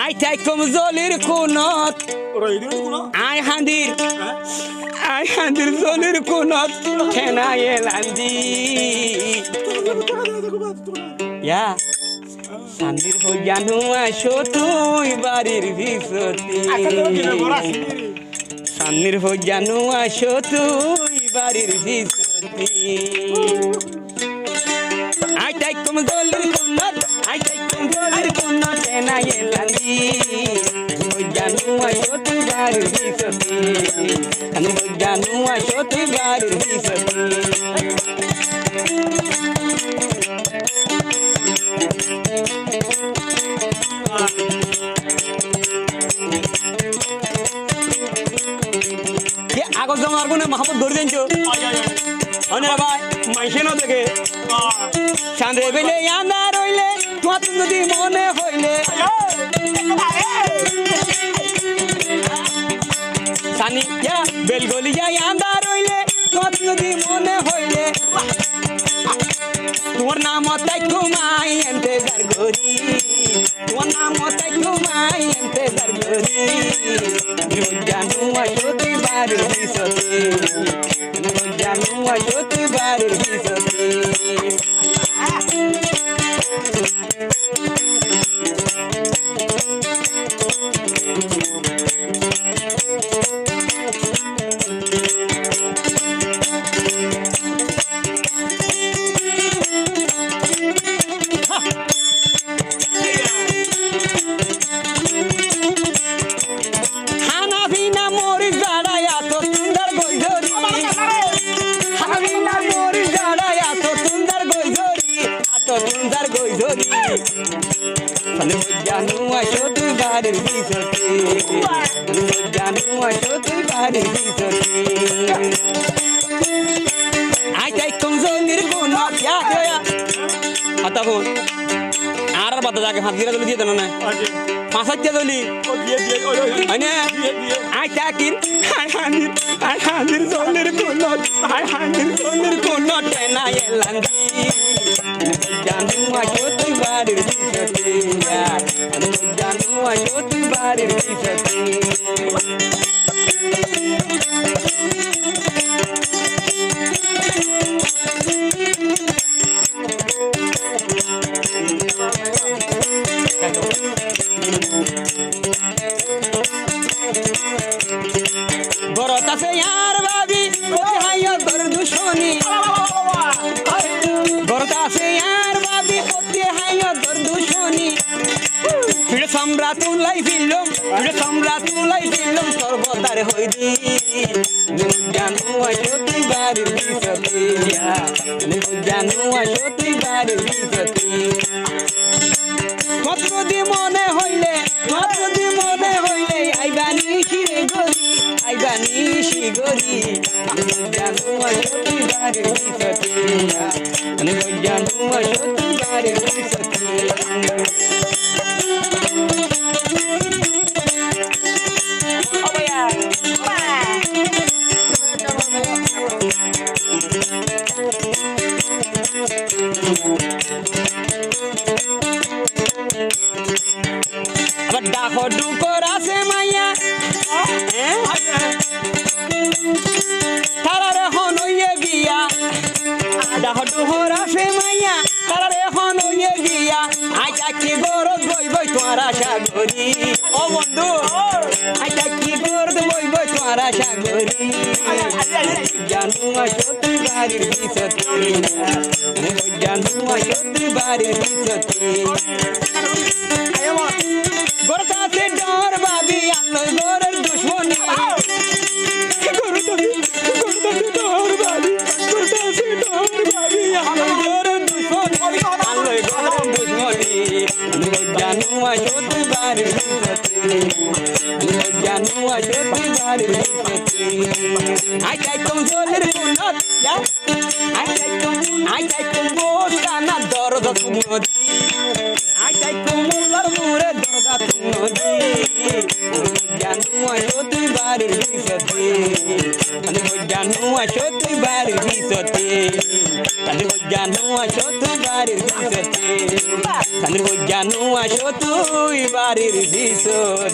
I তাই কম জলির কোনত I হান্দির জলির কোনত ঠেনা এলান্দি ইয়া সান্দির হই জানু আসো তুই বাড়ির ভিতরে সান্দির হই জানু আসো তুই বাড়ির ভিতরে আই তাই কম জলির কোনত ঠেনা এলান্দি হই জানু আসো তুই বাড়ির ভিতরে আমি হই জানু আসো তুই বাড়ির ভিতরে আগত জমার কোনে মাহমুদ ধরে দিনছো অনে ভাই মাইসে না দেখে চাঁদে বেলে আন্দার হইলে তোমার যদি মনে হইলে সানি বেলগলিয়া আন্দার হইলে তোমার যদি মনে হইলে তোমার নাম তাই ঘুমাই এন্তেজার করি তোমার নাম তাই ঘুমাই এন্তেজার করি জানু আসো তুই বাড়ির ভিতরে জানু আসো তুই বাড়ির ভিতরে জানু আসো তুই বাড়ির ভিতরে জানু আসো তুই বাড়ির ভিতরে আই তাই কম জলির কোন কথা বল আর বাতা যাকে হাত গিরা জলি দিয়ে দেন না পাঁচ হাজার জলি আই তাকির আই হান্দির জলির কোন টেনা এলান্দি জানু আসো তুই বাড়ির ভিতরে জানু আসো তুই বাড়ির ভিতরে বরত আছে আর ভাবি হাই গরদু শনি বরত আছে আর ভাবি হাই গরদু শনি সম্রাট উলাই ফিলম সর্বদার হই দি জানু আসো তুই বাড়ির ভিতরে জানু আসো তুই বাড়ির ভিতরে কত দি মনে হইলে আইবানি শিরে গরি জানু আসো তুই বাড়ির ভিতরে জানু আসো তুই বাড়ির ভিতরে আবার ডাকো ডুকর আছে মাইয়া তারারে হন হইয়ে গিয়া ডাকো ডুকর আছে মাইয়া তারারে হন হইয়ে গিয়া আই চাকি গরদ বই তোমার আশা করি ও বন্ধু আই চাকি গরদ বই তোমার আশা করি জানু আসো তুই বাড়ির ভিতরে জানু আসো তুই বাড়ির ভিতরে গরতাতে ডর বাবি আল্লাহ গরের দুশ্মনী গরতাতে ডর বাবি আল্লাহ গরের দুশ্মনী জানু আসো তুই বাড়ির ভিতরে জানু আসো তুই বাড়ির ভিতরে আই চাই কম জলের কোনত আই চাই কম বোস্তানা দরদ নদী আই চাই কম মোল্লার মোরে দরদ নদী জানু আসো তুই বাড়ির ভিতরে জানু আসো তুই বাড়ির ভিতরে জানু আসো তুই বাড়ির ভিতরে কেন আসো তুই বাড়ির ভিতর